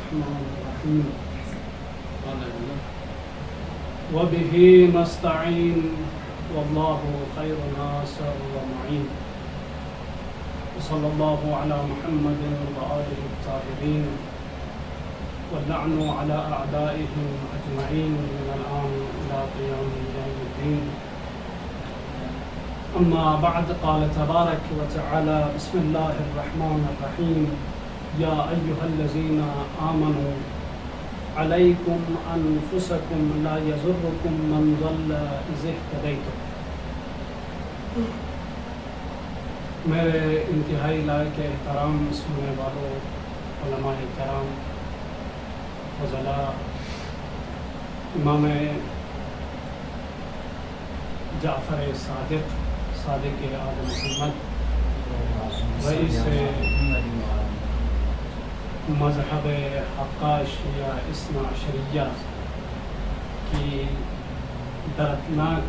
الرحمن الرحيم وبه نستعين والله خير ناصر ومعين وصلى الله على محمد وآله الطاهرين واللعن على أعدائهم أجمعين من الآن إلى قيام يوم الدين. أما بعد، قال تبارك وتعالى: بسم الله الرحمن الرحيم يا أيها الذين آمنوا عليكم أنفسكم لا يضركم من ضل إذا اهتديتم. میرے انتہائی لائق احترام سننے والوں، علماء کرام، فضلاء، امام جعفر صادق آل محمد، رئیس مذہب حقہ شیعہ اثنا عشریہ کی دردناک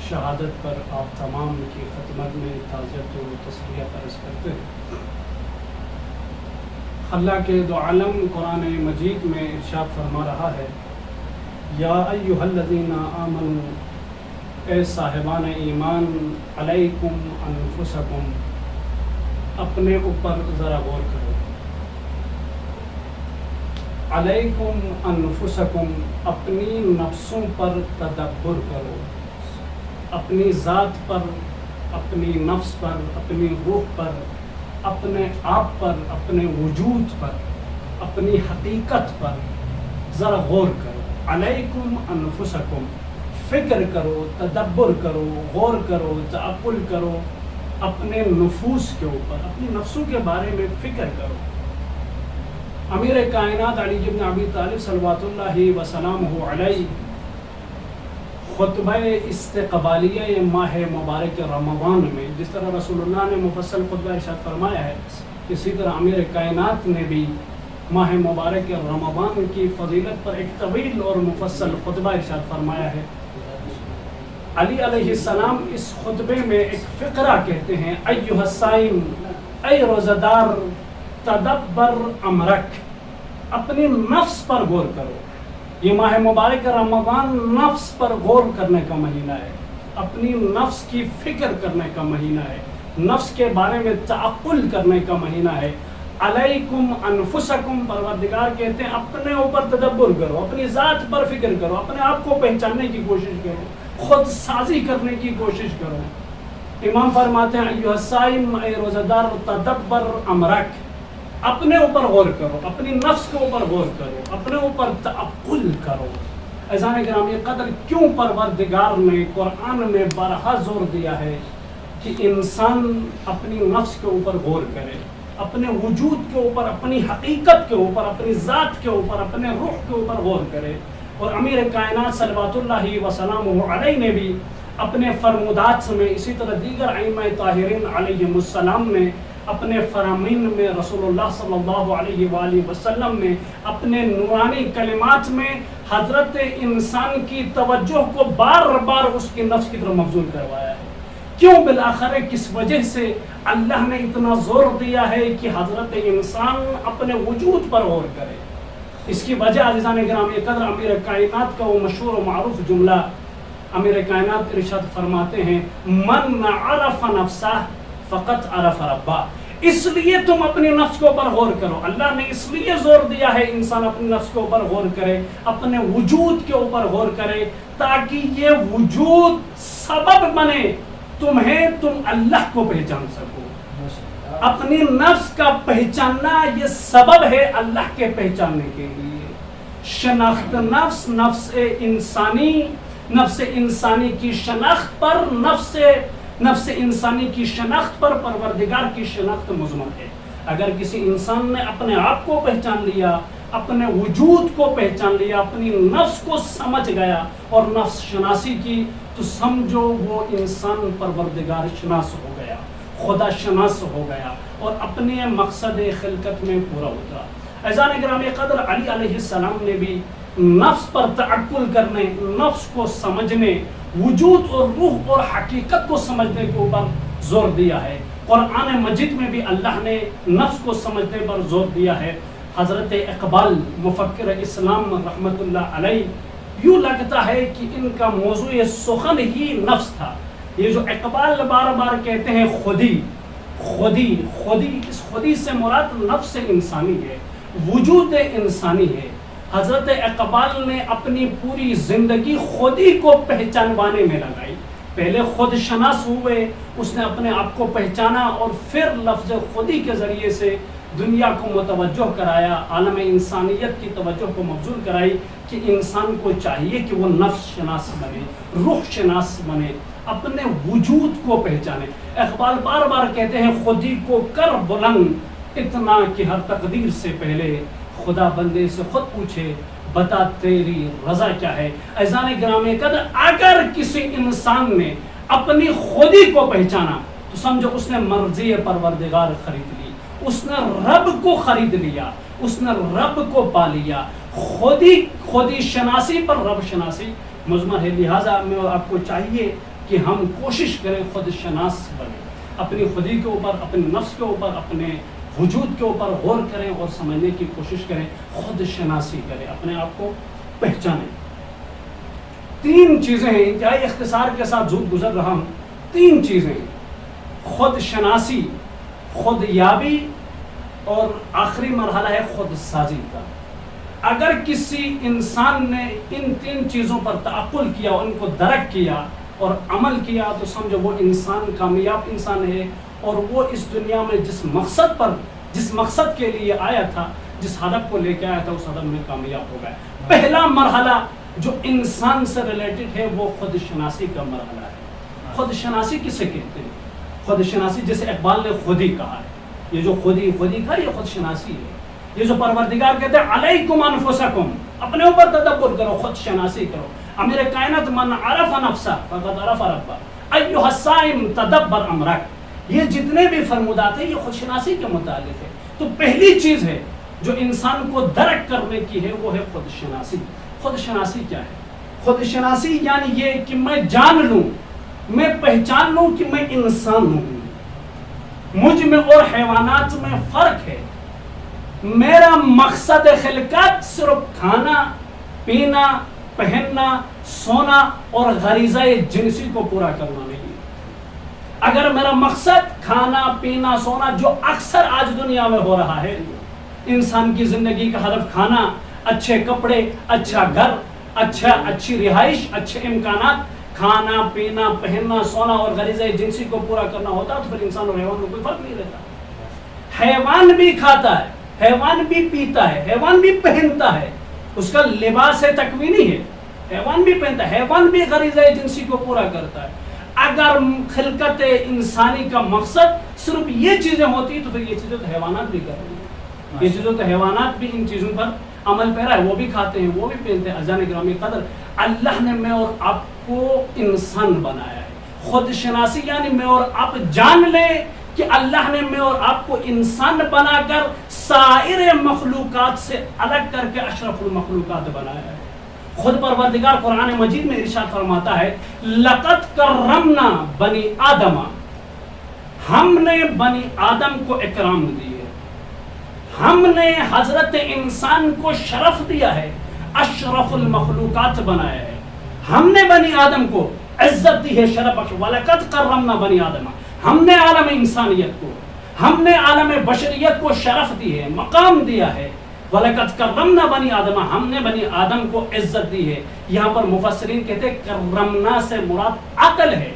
شہادت پر آپ تمام کی خدمت میں تعزیت و تسلیت عرض کرتے ہیں۔ اللہ کے دو عالم قرآن مجید میں ارشاد فرما رہا ہے: یا ایھا الذین آمنوا، اے صاحبان ایمان، علیکم انفسکم، اپنے اوپر ذرا غور کرو۔ علیکم انفسکم، اپنی نفسوں پر تدبر کرو، اپنی ذات پر، اپنی نفس پر، اپنی روح پر، اپنے آپ پر، اپنے وجود پر، اپنی حقیقت پر ذرا غور کرو۔ علیکم انفسکم، فکر کرو، تدبر کرو، غور کرو، تعقل کرو، اپنے نفوس کے اوپر، اپنی نفسوں کے بارے میں فکر کرو۔ امیر کائنات علی بن ابی طالب صلوات اللہ وسلامہ علیہ خطبہ استقبالیہ ماہ مبارک رمضان میں، جس طرح رسول اللہ نے مفصل خطبہ ارشاد فرمایا ہے، اسی طرح امیر کائنات نے بھی ماہ مبارک رمضان کی فضیلت پر ایک طویل اور مفصل خطبہ ارشاد فرمایا ہے۔ علی علیہ السلام اس خطبے میں ایک فقرہ کہتے ہیں: ایھا الصائم، اے روزہ دار، تدبر امرک، اپنی نفس پر غور کرو۔ یہ ماہ مبارک رمضان نفس پر غور کرنے کا مہینہ ہے، اپنی نفس کی فکر کرنے کا مہینہ ہے، نفس کے بارے میں تعقل کرنے کا مہینہ ہے۔ علیکم انفسکم، پروردگار کہتے ہیں اپنے اوپر تدبر کرو، اپنی ذات پر فکر کرو، اپنے آپ کو پہچاننے کی کوشش کرو، خود سازی کرنے کی کوشش کرو۔ امام فرماتے ہیں: ایھا الصائم، اے روزہ دار، تدبر امرک، اپنے اوپر غور کرو، اپنی نفس کے اوپر غور کرو، اپنے اوپر تعقل کرو۔ عزیزان کرام، یہ قدر کیوں پروردگار نے قرآن میں بارہا زور دیا ہے کہ انسان اپنی نفس کے اوپر غور کرے، اپنے وجود کے اوپر، اپنی حقیقت کے اوپر، اپنی ذات کے اوپر، اپنے روح کے اوپر غور کرے۔ اور امیر کائنات صلوات اللہ وسلامہ علیہ نے بھی اپنے فرمودات میں، اسی طرح دیگر ائمہ طاہرین علیہم السلام نے اپنے فرامین میں، رسول اللہ صلی اللہ علیہ وآلہ وسلم نے اپنے نورانی کلمات میں حضرت انسان کی توجہ کو بار بار اس کی نفس کی طرف مبذول کروایا ہے۔ کیوں؟ بالآخر کس وجہ سے اللہ نے اتنا زور دیا ہے کہ حضرت انسان اپنے وجود پر غور کرے؟ اس کی وجہ عزیزان کرام یہ قدر امیر کائنات کا وہ مشہور و معروف جملہ امیر کائنات ارشاد فرماتے ہیں: من عرف نفسہ فقط عرف ربہ۔ اس لیے تم اپنی نفس کے اوپر غور کرو۔ اللہ نے اس لیے زور دیا ہے انسان اپنی نفس کے اوپر غور کرے، اپنے وجود کے اوپر غور کرے، تاکہ یہ وجود سبب بنے تم اللہ کو پہچان سکو۔ اپنی نفس کا پہچاننا یہ سبب ہے اللہ کے پہچاننے کے لیے۔ شناخت نفس، نفس انسانی کی شناخت پر، نفس انسانی کی شناخت پر پروردگار کی شناخت مضمر ہے۔ اگر کسی انسان نے اپنے آپ کو پہچان لیا، اپنے وجود کو پہچان لیا، اپنی نفس کو سمجھ گیا اور نفس شناسی کی، تو سمجھو وہ انسان پروردگار شناس ہو گیا، خدا شناس ہو گیا اور اپنے مقصد خلقت میں پورا اترا۔ اعزان گرامی قدر، علی علیہ السلام نے بھی نفس پر تعقل کرنے، نفس کو سمجھنے، وجود اور روح اور حقیقت کو سمجھنے کے اوپر زور دیا ہے۔ قرآن مجید میں بھی اللہ نے نفس کو سمجھنے پر زور دیا ہے۔ حضرت اقبال مفکر اسلام رحمۃ اللہ علیہ، یوں لگتا ہے کہ ان کا موضوع سخن ہی نفس تھا. یہ جو اقبال بار بار کہتے ہیں خودی خودی خودی، اس خودی سے مراد نفس انسانی ہے، وجود انسانی ہے. حضرت اقبال نے اپنی پوری زندگی خودی کو پہچانوانے میں لگائی. پہلے خود شناس ہوئے، اس نے اپنے آپ کو پہچانا اور پھر لفظ خودی کے ذریعے سے دنیا کو متوجہ کرایا، عالم انسانیت کی توجہ کو مبذول کرائی کہ انسان کو چاہیے کہ وہ نفس شناس بنے، روح شناس بنے، اپنے وجود کو پہچانے. اقبال بار بار کہتے ہیں خودی کو کر بلند اتنا کہ ہر تقدیر سے پہلے خدا بندے سے خود پوچھے بتا تیری رضا کیا ہے. عزیزان گرامی قدر، اگر کسی انسان نے اپنی خودی کو پہچانا تو سمجھو اس نے مرضی پروردگار خرید لی، اس نے رب کو خرید لیا، اس نے رب کو پا لیا. خودی شناسی پر رب شناسی مضمر ہے. لہٰذا میں آپ کو چاہیے کہ ہم کوشش کریں خود شناس بنیں، اپنی خودی کے اوپر، اپنے نفس کے اوپر، اپنے وجود کے اوپر غور کریں اور سمجھنے کی کوشش کریں، خود شناسی کریں، اپنے آپ کو پہچانیں. 3 چیزیں ہیں، انتہائی اختصار کے ساتھ زود گزر رہا ہوں. 3 چیزیں: خود شناسی، خود یابی اور آخری مرحلہ ہے خود سازی کا. اگر کسی انسان نے ان 3 چیزوں پر تعقل کیا، ان کو درک کیا اور عمل کیا تو سمجھو وہ انسان کامیاب انسان ہے، اور وہ اس دنیا میں جس مقصد کے لیے آیا تھا، جس ہدف کو لے کے آیا تھا، اس ہدف میں کامیاب ہو گیا. پہلا مرحلہ جو انسان سے ریلیٹڈ ہے وہ خود شناسی کا مرحلہ ہے. خود شناسی کسے کہتے ہیں؟ خود شناسی جیسے اقبال نے خودی کہا ہے، یہ جو خودی کہا یہ خود شناسی ہے. یہ جو پروردگار کہتے ہیں علیکم انفسکم، اپنے اوپر تدبر کرو، خود شناسی کرو. امیر کائنات من عرف نفسہ فقد عرف ربہ ایھا الصائم تدبر امرک، یہ جتنے بھی فرمودات ہیں یہ خود شناسی کے متعلق ہے. تو پہلی چیز ہے جو انسان کو درک کرنے کی ہے وہ ہے خود شناسی. خود شناسی کیا ہے؟ خود شناسی یعنی یہ کہ میں جان لوں، میں پہچان لوں کہ میں انسان ہوں، مجھ میں اور حیوانات میں فرق ہے. میرا مقصد خلقت صرف کھانا پینا پہننا سونا اور غریزہ جنسی کو پورا کرنا نہیں. اگر میرا مقصد کھانا پینا سونا، جو اکثر آج دنیا میں ہو رہا ہے، انسان کی زندگی کا ہدف کھانا، اچھے کپڑے، اچھا گھر، اچھی رہائش، اچھے امکانات، کھانا پینا پہننا سونا اور غریزہ جنسی کو پورا کرنا ہوتا تو پھر انسان اور حیوان میں کوئی فرق نہیں رہتا. حیوان بھی کھاتا ہے، حیوان بھی پیتا ہے، حیوان بھی پہنتا ہے، اس کا لباس تکوینی ہے، حیوان بھی پہنتا ہے، حیوان بھی غریزہ جنسی کو پورا کرتا ہے. اگر خلقت انسانی کا مقصد صرف یہ چیزیں ہوتی تو پھر یہ چیزیں تو حیوانات بھی کر رہی ہیں. یہ چیزیں تو حیوانات بھی ان چیزوں پر عمل پیرا ہے، وہ بھی کھاتے ہیں، وہ بھی پہنتے ہیں. عزیزان گرامی قدر، اللہ نے میں اور آپ کو انسان بنایا ہے. خود شناسی یعنی میں اور آپ جان لیں کہ اللہ نے میں اور آپ کو انسان بنا کر سائر مخلوقات سے الگ کر کے اشرف المخلوقات بنایا ہے. خود پروردگار قرآن مجید میں ارشاد فرماتا ہے لقد کرمنا بنی آدم، ہم نے بنی آدم کو اکرام دی ہے، ہم نے حضرت انسان کو شرف دیا ہے، اشرف المخلوقات بنایا ہے. ہم نے بنی آدم کو عزت دی ہے، شرف بخش. وَلَقَدْ كَرَّمْنَا بنی آدم، ہم نے عالم انسانیت کو، ہم نے عالم بشریت کو شرف دی ہے، مقام دیا ہے. وَلَقَدْ كَرَّمْنَا بنی آدم، ہم نے بنی آدم کو عزت دی ہے. یہاں پر مفسرین کہتے ہیں کرمنا سے مراد عقل ہے.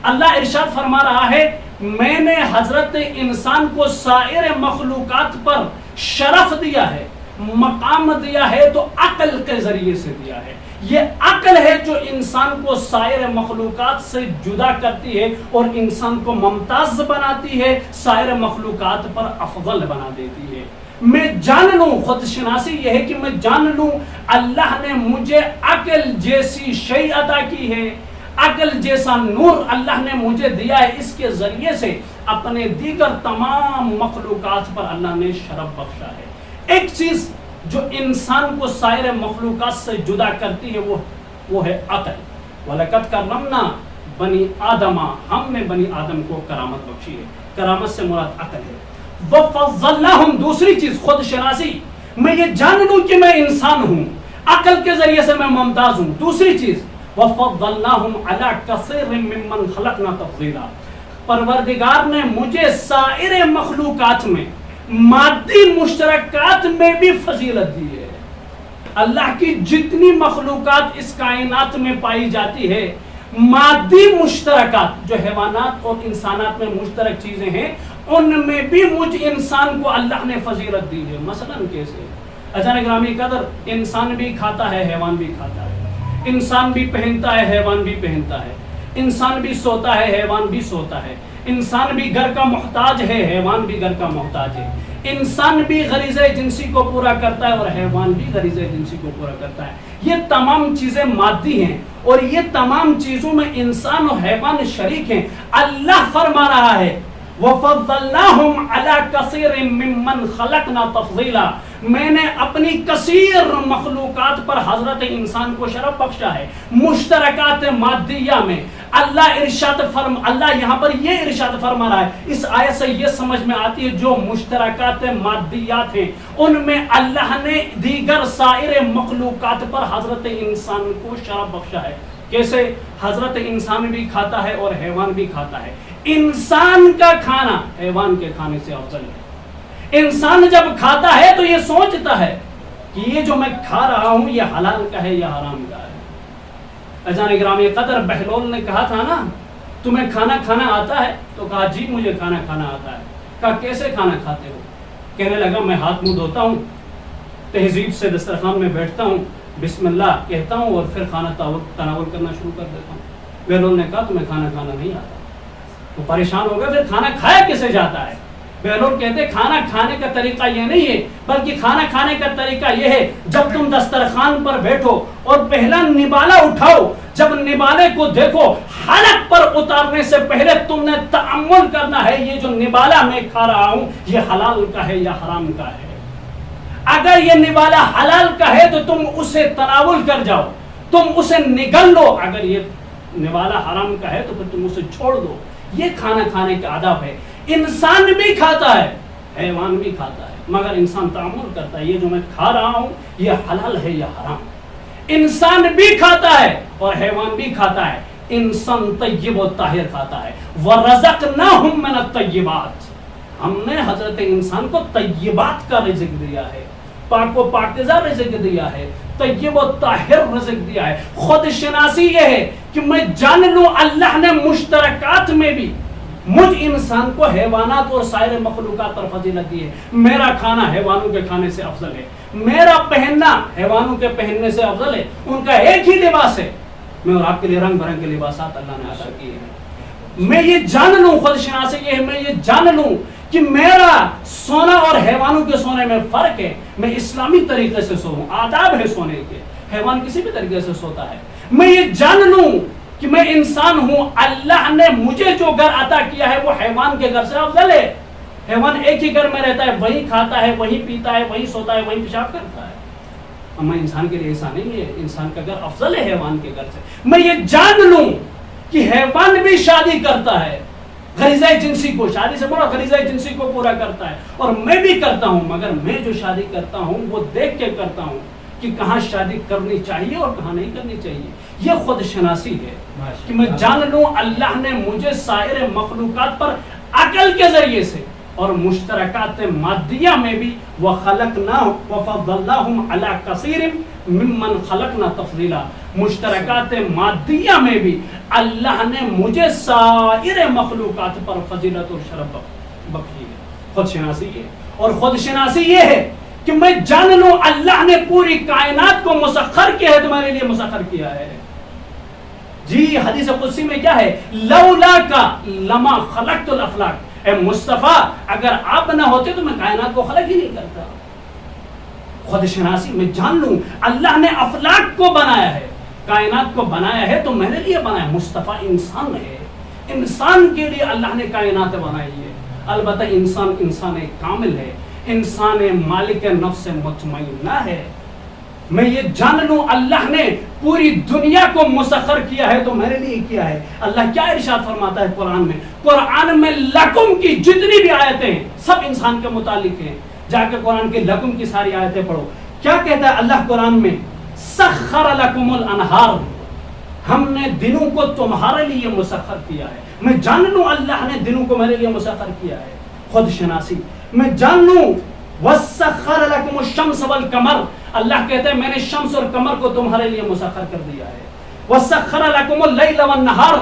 اللہ ارشاد فرما رہا ہے میں نے حضرت انسان کو سائر مخلوقات پر شرف دیا ہے، مقام دیا ہے، تو عقل کے ذریعے سے دیا ہے. یہ عقل ہے جو انسان کو سائر مخلوقات سے جدا کرتی ہے اور انسان کو ممتاز بناتی ہے، سائر مخلوقات پر افضل بنا دیتی ہے. میں جان لوں، خود شناسی یہ ہے کہ میں جان لوں اللہ نے مجھے عقل جیسی شے عطا کی ہے، عقل جیسا نور اللہ نے مجھے دیا ہے. اس کے ذریعے سے اپنے دیگر تمام مخلوقات پر اللہ نے شرف بخشا ہے. ایک چیز جو انسان کو سائر مخلوقات سے جدا کرتی ہے وہ ہے عقل. وَلَقَدْ كَرَّمْنَا بنی آدم، ہم نے بنی آدم کو کرامت بخشی ہے. کرامت سے مراد عقل ہے. وَفَضَّلْنَاهُمْ، دوسری چیز خود شناسی، میں یہ جان لوں کہ میں انسان ہوں، عقل کے ذریعے سے میں ممتاز ہوں۔ دوسری چیز وَفَضَّلْنَاهُمْ عَلَىٰ كَثِيرٍ مِّمَّنْ خَلَقْنَا تَفْضِيلًا، پروردگار نے مجھے سائر مخلوقات میں مادی مشترکات میں بھی فضیلت دی ہے۔ اللہ کی جتنی مخلوقات اس کائنات میں پائی جاتی ہے، مادی مشترکات جو حیوانات اور انسانات میں مشترک چیزیں ہیں، ان میں بھی مجھ انسان کو اللہ نے فضیلت دی ہے۔ مثلا کیسے؟ اچانک گرامی قدر، انسان بھی کھاتا ہے، حیوان بھی کھاتا ہے، انسان بھی پہنتا ہے، حیوان بھی پہنتا ہے، انسان بھی سوتا ہے، حیوان بھی سوتا ہے، انسان بھی گھر کا محتاج ہے، حیوان بھی گھر کا محتاج ہے، انسان بھی غریزہ جنسی کو پورا کرتا ہے اور حیوان بھی غریزہ جنسی کو پورا کرتا ہے۔ یہ تمام چیزیں مادی ہیں اور یہ تمام چیزوں میں انسان اور حیوان شریک ہیں۔ اللہ فرما رہا ہے وَفَضَّلْنَاهُمْ عَلَىٰ كَثِيرٍ مِّمَّنْ خَلَقْنَا تَفْضِيلًا، میں نے اپنی کثیر مخلوقات پر حضرت انسان کو شرف بخشا ہے۔ مشترکات مادیہ میں اللہ یہاں پر یہ ارشاد فرما رہا ہے، اس آیت سے یہ سمجھ میں آتی ہے جو مشترکات مادیات ہیں ان میں اللہ نے دیگر سائر مخلوقات پر حضرت انسان کو شرف بخشا ہے۔ کیسے؟ حضرت انسان بھی کھاتا ہے اور حیوان بھی کھاتا ہے۔ انسان کا کھانا حیوان کے کھانے سے افضل ہے۔ انسان جب کھاتا ہے تو یہ سوچتا ہے کہ یہ جو میں کھا رہا ہوں یہ حلال کا ہے یا حرام کا ہے۔ اجان گرامی قدر، بہلول نے کہا تھا نا تمہیں کھانا کھانا آتا ہے؟ تو کہا جی مجھے کھانا کھانا آتا ہے۔ کہا کیسے کھانا کھاتے ہو؟ کہنے لگا میں ہاتھ منہ دھوتا ہوں، تہذیب سے دسترخوان میں بیٹھتا ہوں، بسم اللہ کہتا ہوں اور پھر کھانا تناول کرنا شروع کر دیتا ہوں۔ بہلول نے کہا تمہیں کھانا کھانا نہیں آتا۔ وہ پریشان ہو گیا، پھر کھانا کھایا کیسے جاتا ہے؟ بہلول کہتے کھانا کھانے کا طریقہ یہ نہیں ہے، بلکہ کھانا کھانے کا طریقہ یہ ہے جب تم دسترخوان پر بیٹھو اور پہلا نبالہ اٹھاؤ، جب نبالے کو دیکھو حلق پر اتارنے سے پہلے تم نے تأمل کرنا ہے یہ جو نبالہ میں کھا رہا ہوں یہ حلال کا ہے یا حرام کا ہے۔ اگر یہ نبالہ حلال کا ہے تو تم اسے تناول کر جاؤ، تم اسے نگل لو، اگر یہ نبالہ حرام کا ہے تو پھر تم اسے چھوڑ دو۔ یہ کھانا کھانے کا آداب ہے۔ انسان بھی کھاتا ہے، حیوان بھی کھاتا ہے، مگر انسان تأمل کرتا ہے یہ جو میں کھا رہا ہوں یہ حلال ہے یا حرام۔ انسان بھی کھاتا ہے اور حیوان بھی کھاتا ہے۔ انسان طیب و طاہر کھاتا ہے۔ وَرَزَقْنَاهُم مِّنَ الطَّيِّبَاتِ، ہم نے حضرت انسان کو طیبات کا رزق دیا ہے، پاک و پاکیزہ رزق دیا ہے، طیب و طاہر رزق دیا ہے۔ خود شناسی یہ ہے کہ میں جان لوں اللہ نے مشترکات میں بھی مجھ انسان کو حیوانات اور سائر مخلوقات پر فضیلت دی ہے۔ میرا کھانا حیوانوں کے کھانے سے افضل ہے، میرا پہننا حیوانوں کے پہننے سے افضل ہے۔ ان کا ایک ہی لباس ہے، میں اور آپ کے لیے رنگ برنگ کے لباسات اللہ نے عطا کیے ہیں۔ میں یہ جان لوں، خود شناسی یہ ہے، میں یہ جان لوں کہ میرا سونا اور حیوانوں کے سونے میں فرق ہے۔ میں اسلامی طریقے سے سوؤں، آداب ہے سونے کے، حیوان کسی بھی طریقے سے سوتا ہے۔ میں یہ جان لوں کہ میں انسان ہوں، اللہ نے مجھے جو گھر عطا کیا ہے وہ حیوان کے گھر سے افضل ہے۔ حیوان ایک ہی گھر میں رہتا ہے، وہی کھاتا ہے، وہی پیتا ہے، وہی سوتا ہے، وہی پیشاب کرتا ہے۔ اما انسان کے لیے ایسا نہیں ہے، انسان کا گھر افضل ہے حیوان کے گھر سے۔ میں یہ جان لوں کہ حیوان بھی شادی کرتا ہے، غریزہ جنسی کو، شادی سے بڑا غریزہ جنسی کو پورا کرتا ہے، اور میں بھی کرتا ہوں، مگر میں جو شادی کرتا ہوں وہ دیکھ کے کرتا ہوں کہ کہاں شادی کرنی چاہیے اور کہاں نہیں کرنی چاہیے۔ یہ خود شناسی ہے کہ میں جان لوں اللہ نے مجھے سائر مخلوقات پر عقل کے ذریعے سے اور مشترکات مادیہ میں بھی وَخَلَقْنَاهُمْ وَفَضَّلْنَاهُمْ عَلَىٰ كَثِيرٍ مِّمَّنْ خَلَقْنَا تَفْضِيلًا، مشترکات مادیہ میں بھی اللہ نے مجھے سائر مخلوقات پر فضیلت اور شرف بخشی ہے۔ خود شناسی ہے، اور خود شناسی یہ ہے کہ میں جان لوں اللہ نے پوری کائنات کو مسخر کیا ہے، تمہارے لیے مسخر کیا ہے۔ جی حدیث قدسی میں کیا ہے؟ لولا کا لما خلقت الافلاک، اے مصطفیٰ اگر آپ نہ ہوتے تو میں کائنات کو خلق ہی نہیں کرتا۔ خود شناسی میں جان لوں اللہ نے افلاک کو بنایا ہے، کائنات کو بنایا ہے تو میرے لیے بنایا۔ مصطفیٰ انسان ہے، انسان کے لیے اللہ نے کائنات بنائی ہے۔ البتہ انسان کامل ہے، انسان مالک نفس مطمئنہ ہے۔ میں یہ جان لوں اللہ نے پوری دنیا کو مسخر کیا ہے تو میرے لیے کیا ہے۔ اللہ کیا ارشاد فرماتا ہے قرآن میں؟ قرآن میں لکم کی جتنی بھی آیتیں ہیں سب انسان کے متعلق ہیں۔ جا کے قرآن کے لکم کی ساری آیتیں پڑھو. کیا کہتا ہے اللہ قرآن میں؟ سخر لکم الانہار، ہم نے دنوں کو تمہارے لیے مسخر کیا ہے. میں جان لوں اللہ نے دنوں کو میرے لیے مسخر کیا ہے. خود شناسی میں جان لوں. وسخر لکم الشمس والقمر، اللہ کہتے ہیں میں نے شمس اور قمر کو تمہارے لیے مسخر کر دیا ہے. وسخر لکم اللیل والنہار،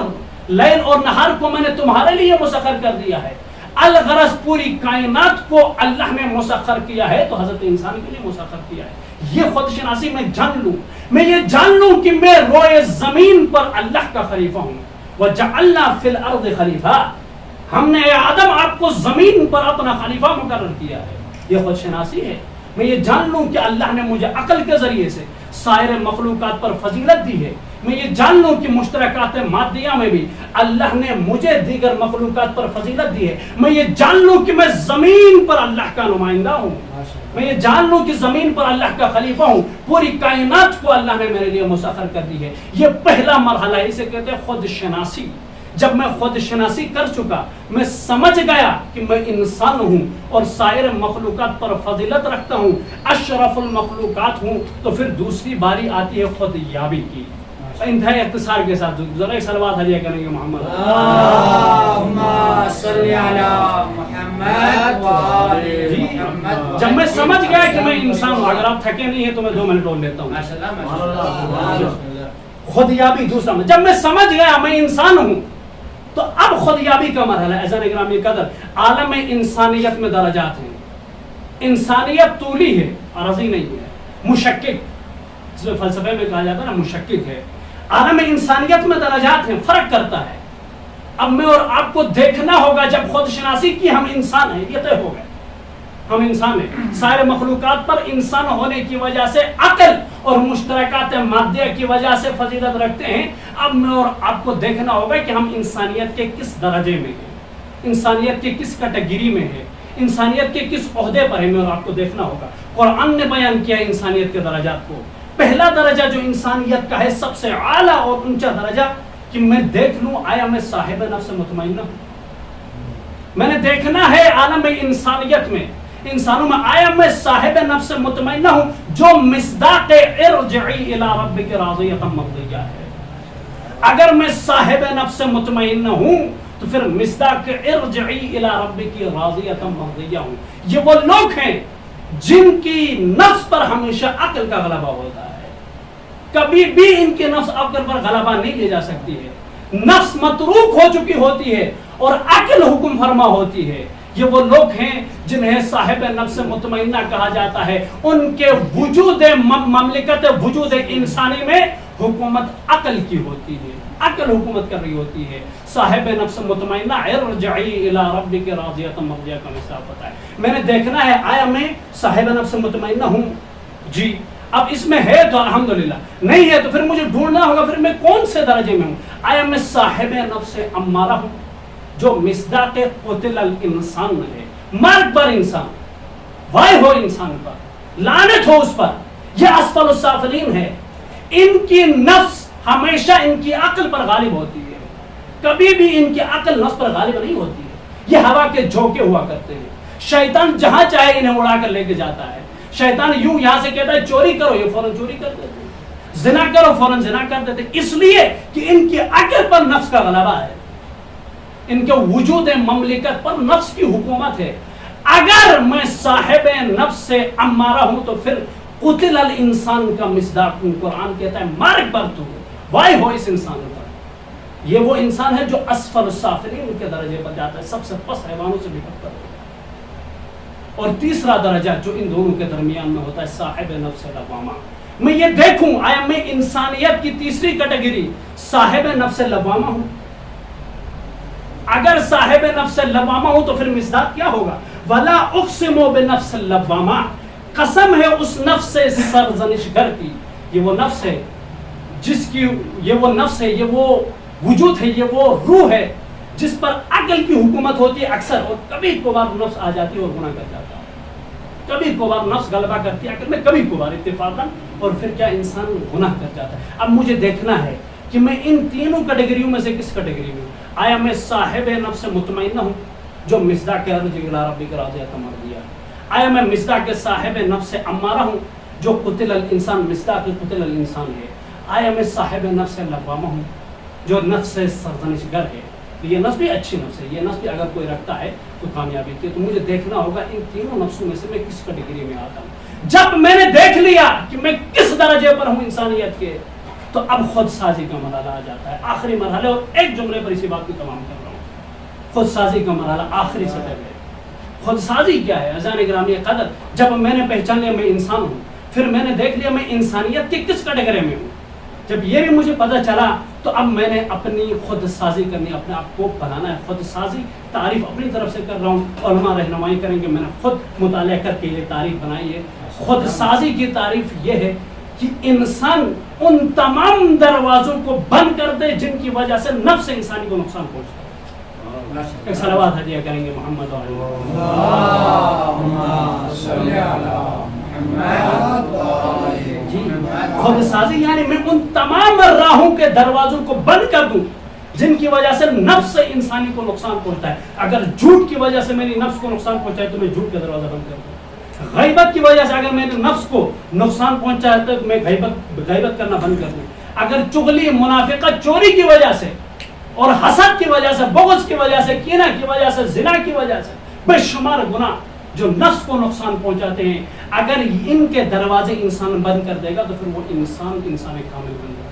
لیل اور نہار کو میں نے تمہارے لیے مسخر کر دیا ہے. الغرض پوری کائنات کو اللہ نے مسخر کیا ہے تو حضرت انسان کے لیے مسخر کیا ہے. یہ خود شناسی میں جان لوں. میں یہ جان لوں کہ میں روئے زمین پر اللہ کا خلیفہ ہوں. وَجَعَلْنَا فِي الْأَرْضِ خلیفہ، ہم نے اے آدم آپ کو زمین پر اپنا خلیفہ مقرر کیا ہے. یہ خود شناسی ہے. میں یہ جان لوں کہ اللہ نے مجھے عقل کے ذریعے سے سائر مخلوقات پر فضیلت دی ہے. میں یہ جان لوں کہ مشترکات مادیہ میں بھی اللہ نے مجھے دیگر مخلوقات پر فضیلت دی ہے. میں یہ جان لوں کہ میں زمین پر اللہ کا نمائندہ ہوں. میں یہ جان لوں کہ زمین پر اللہ کا خلیفہ ہوں. پوری کائنات کو اللہ نے میرے لیے مسخر کر دی ہے. یہ پہلا مرحلہ ہے، اسے کہتے ہیں خود شناسی. جب میں خود شناسی کر چکا، میں سمجھ گیا کہ میں انسان ہوں اور سائر مخلوقات پر فضیلت رکھتا ہوں، اشرف المخلوقات ہوں، تو پھر دوسری باری آتی ہے خود یابی کی. انتہائی اختصار کے ساتھ ذرا ایک صلوات ہدیہ کریں گے محمد. اللہم صلی علی محمد وآل محمد. جب میں سمجھ گیا کہ میں انسان ہوں، اگر آپ تھکے نہیں ہیں تو میں 2 منٹ اور لیتا ہوں. خود یابی دوسرا. جب میں سمجھ گیا میں انسان ہوں تو اب خود یابی کا مرحلہ ہے. عزیزان اکرامی قدر، عالم انسانیت میں درجات ہیں. انسانیت طولی ہے، عرضی نہیں ہے. مشکک، جس میں فلسفے میں کہا جاتا ہے نا مشکک ہے. عالم انسانیت میں درجات ہیں، فرق کرتا ہے. اب میں اور آپ کو دیکھنا ہوگا جب خود شناسی کی ہم انسان ہیں، یہ طے ہو گئے ہم انسان ہیں. سارے مخلوقات پر انسان ہونے کی وجہ سے عقل اور مشترکات مادیہ کی وجہ سے فضیلت رکھتے ہیں. اب میں اور آپ کو دیکھنا ہوگا کہ ہم انسانیت کے کس درجے میں ہیں، انسانیت کے کس کیٹیگری میں ہیں، انسانیت کے کس عہدے پر ہیں. میں اور آپ کو دیکھنا ہوگا. قرآن نے بیان کیا انسانیت کے درجات کو. پہلا درجہ جو انسانیت کا ہے، سب سے اعلیٰ اور اونچا درجہ، کہ میں دیکھ لوں آیا میں صاحب نفس مطمئنہ ہوں. میں نے دیکھنا ہے عالم انسانیت میں، انسانوں میں، آیا میں صاحب نفس مطمئنہ ہوں جو مصداق ارجعی الی ربک راضیۃ مرضیہ ہے. اگر میں صاحب نفس مطمئنہ ہوں تو پھر مصداق ارجعی الی ربک راضیۃ مرضیہ ہوں. یہ وہ لوگ ہیں جن کی نفس پر ہمیشہ عقل کا غلبہ ہوتا ہے. کبھی بھی ان کے نفس عقل پر غلبہ نہیں لے جا سکتی ہے. نفس متروک ہو چکی ہوتی ہے اور عقل حکم فرما ہوتی ہے. یہ وہ لوگ ہیں جنہیں صاحب نفس مطمئنہ کہا جاتا ہے. ان کے وجود مملکت وجود انسانی میں حکومت عقل کی ہوتی ہے، عقل حکومت کر رہی ہوتی ہے. صاحب نفس مطمئنہ ارجعی الی ربک راضیۃ مرضیہ کا مثال پتہ ہے. میں نے دیکھنا ہے آیا میں صاحب نفس مطمئنہ ہوں. جی اب اس میں ہے تو الحمدللہ، نہیں ہے تو پھر مجھے ڈھونڈنا ہوگا پھر میں کون سے درجے میں ہوں. آیا میں صاحب نفس امارہ ہوں جو مصداق قتل الانسان ہے، مرگ پر انسان، وائے ہو انسان پر، لعنت ہو اس پر. یہ اسفل السافلین ہے. ان کی نفس ہمیشہ ان کی عقل پر غالب ہوتی ہے، کبھی بھی ان کی عقل نفس پر غالب نہیں ہوتی ہے. یہ ہوا کے جھونکے ہوا کرتے ہیں. شیطان جہاں چاہے انہیں اڑا کر لے کے جاتا ہے. شیطان یوں یہاں سے کہتا ہے چوری کرو، یہ فوراً چوری کر دیتے ہیں. زنا کرو، فوراً زنا کر دیتے ہیں. اس لیے کہ ان کی عقل پر نفس کا غلبہ ہے، ان کے وجود مملکت پر نفس کی حکومت ہے. اگر میں صاحب نفس سے امارہ ہوں تو پھر قتل الانسان کا مصداق ہوں. قرآن کہتا ہے مرگ پر تو وائے ہو اس انسان پر. یہ وہ انسان ہے جو اسفل السافلین کے درجے پر جاتا ہے، سب سے پس حیوانوں سے بھی بدتر ہے. اور تیسرا درجہ جو ان دونوں کے درمیان میں ہوتا ہے صاحب نفس لوامہ. میں یہ دیکھوں آیا میں انسانیت کی تیسری کیٹیگری صاحب نفس لوامہ ہوں. اگر صاحب نفس لوامہ ہوں تو پھر مصداق کیا ہوگا؟ ولا اقسم بنفس اللوامہ، قسم ہے اس نفس سے سرزنش گر کی. یہ وہ نفس ہے جس کی، یہ وہ نفس ہے، یہ وہ وجود ہے، یہ وہ روح ہے جس پر عقل کی حکومت ہوتی ہے اکثر. اور کبھی کبھار نفس آ جاتی ہے اور گناہ کر جاتا ہے. کبھی کبھار نفس غلبہ کرتی ہے عقل میں، کبھی کبھار اتفاقاً، اور پھر کیا انسان گناہ کر جاتا ہے. اب مجھے دیکھنا ہے کہ میں ان تینوں کیٹیگریوں میں سے کس کیٹیگری میں ہوں. آیا میں صاحب نفس مطمئنہ ہوں جو مصداق ارجع الی ربک راضیۃ مرضیہ. آیا میں مصداق صاحب نفس امارہ ہوں جو قتل الانسان، مصداق قتل الانسان ہے، آیا میں صاحب نفس لوامہ ہوں جو نفس سرزنشگر ہے؟ یہ نفس بھی اچھی نفس ہے، یہ نفس بھی اگر کوئی رکھتا ہے تو کامیابی کی. تو مجھے دیکھنا ہوگا ان تینوں نفسوں میں سے میں کس کیٹیگری میں آتا ہوں. جب میں نے دیکھ لیا کہ میں کس درجے پر ہوں انسانیت کے، تو اب خود سازی کا مرحلہ آ جاتا ہے، آخری مرحلہ. اور ایک جملے پر اسی بات کو تمام کر رہا ہوں، خود سازی کا مرحلہ آخری سطح پہ. خود سازی کیا ہے عزیزان گرامی قدر؟ جب میں نے پہچان لیا میں انسان ہوں، پھر میں نے دیکھ لیا میں انسانیت کی کس کیٹیگری میں ہوں، جب یہ بھی مجھے پتہ چلا تو اب میں نے اپنی خود سازی کرنی، اپنے آپ کو بنانا ہے. خود سازی تعریف اپنی طرف سے کر رہا ہوں، علماء رہنمائی کریں گے، میں نے خود مطالعہ کر کے یہ تعریف بنائی ہے. خود سازی کی تعریف یہ ہے کہ انسان ان تمام دروازوں کو بند کر دے جن کی وجہ سے نفس انسانی کو نقصان پہنچتا ہے. ایک صلوات ہدیہ کریں گے محمد و خود سازی یعنی میں ان تمام راہوں کے دروازوں کو بند کر دوں جن کی وجہ سے نفس انسانی کو نقصان پہنچتا ہے. اگر جھوٹ کی وجہ سے میری نفس کو نقصان پہنچائے تو میں جھوٹ کا دروازہ بند کر دوں. غیبت کی وجہ سے اگر میرے نفس کو نقصان پہنچا ہے تو میں غیبت کرنا بند کر دوں. اگر چغلی، منافقت، چوری کی وجہ سے اور حسد کی وجہ سے، بغض کی وجہ سے، کینہ کی وجہ سے، زنا کی وجہ سے، بے شمار گناہ جو نفس کو نقصان پہنچاتے ہیں، اگر ان کے دروازے انسان بند کر دے گا تو پھر وہ انسان کامل بن جائے گا.